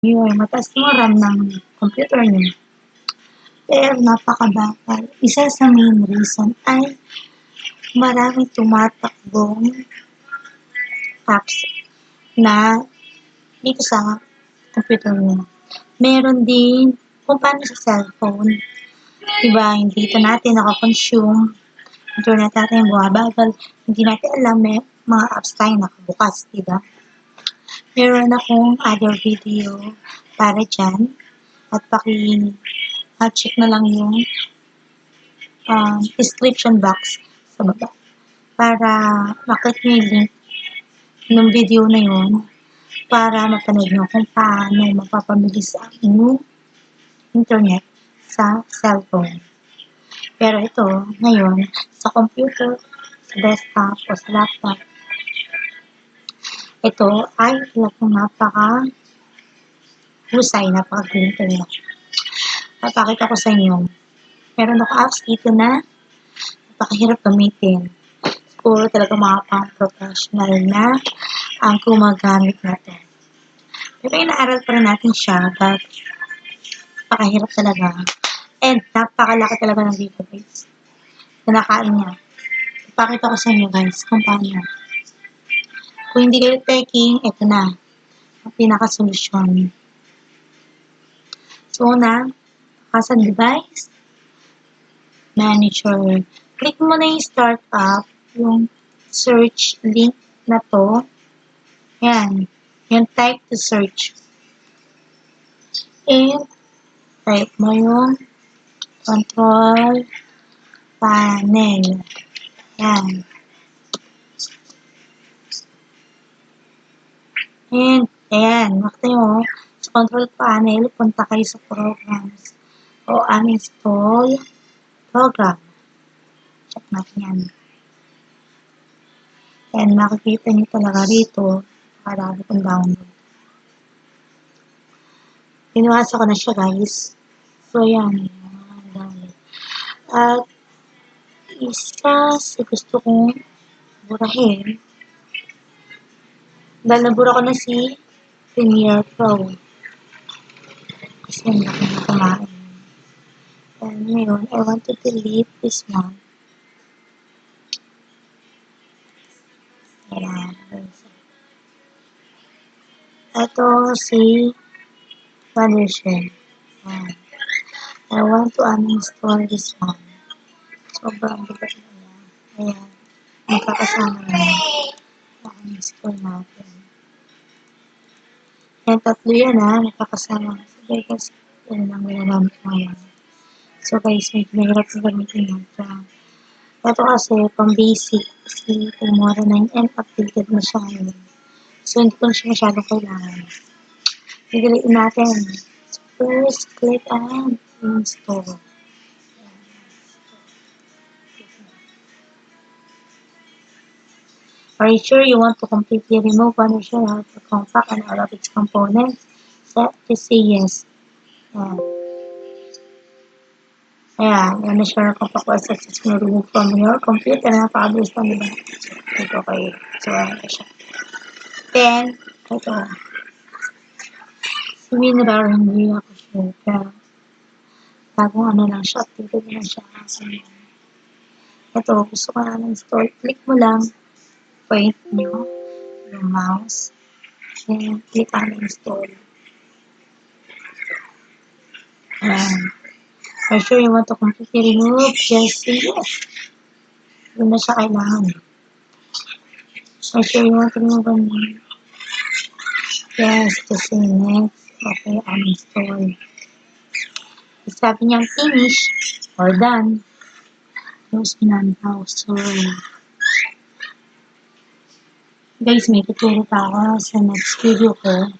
Yun, mataas yung RAM ng computer niyo, pero napakabagal. Isa sa main reason ay maraming tumatakbong apps na dito sa computer niyo. Meron din kung paano sa cellphone, 'di ba, hindi dito natin nako-consume, internet natin bumabagal, hindi natin alam may mga apps tayong nakabukas, 'di ba? Meron akong other video para diyan at check na lang yung description box sa baba para ma-click nyo yung link ng video na yun para mapanood nyo kung paano mapapabilis ang inyong internet sa cellphone. Pero ito, ngayon, sa computer, sa desktop, o sa laptop, ito ay talagang napaka-husay, napaka-galing. Papakita ko sa inyo. Meron ako apps dito na napakahirap gamitin. Siguro talaga mga pang-professional na ang gumagamit natin. Pero inaaral pa rin natin siya, but napakahirap talaga. And napakalaki talaga ng database na nakain niya. Ipakita ko sa inyo guys kung paano. Kung hindi kayo taking, ito na. Ang pinaka-solusyon. So, una, sa device, manager. Click mo na yung start up, yung search link na to. Yan. Yung type to search. And, type mo yung control panel. Yan. And, ayan. Nakita nyo, sa control panel, punta kayo sa programs. O uninstall program. Check natin yan. And makikita nyo talaga rito, marami kong download. Pinuhasa ko na siya guys. So yan, download. At isa sa gusto kong burahin, dahil nabura ko na si Premiere Pro. Kasi ang laki na kumain. And ngayon, I want to delete this one. Ayan. Ito si Valuation. Ayan. I want to uninstall this one. Sobrang bigat na yan. Ayan. Magkakasama na yan. Uninstall natin. Ayan, tatlo yan ha. Magkakasama. Sige kasi, yan lang ginagamit ko ngayon. So guys, may pinahirap na gamitin yan. Ito kasi, pang basic. Kasi tumora na yun and updated na siya ngayon. So, hindi ko na siya masyadong kailangan. Nagaliin natin. So, first, click and install. Are you sure you want to completely remove one or share out the compact and all of its components? Set to say yes. Ayan, yan na sure compact was successfully removed from your computer. Napakabilis lang, diba? Ito kayo. So, ayan na siya. Then, ito. Sabihin na ba, hindi ako sure. Pero, bagong ano lang siya, updated na siya. Ito, gusto ko na install. Click mo lang. Point nyo yung mouse. Then, click on install. Ayan. Are you sure you want to completely remove? Yes, yes. Doon na siya kailangan. Are you sure you want to remove one? Yes, kasi next. Okay, uninstall. Sabi niyang finish or done. Close pinanhouse. So, guys, may tuturo pa ako sa next video ko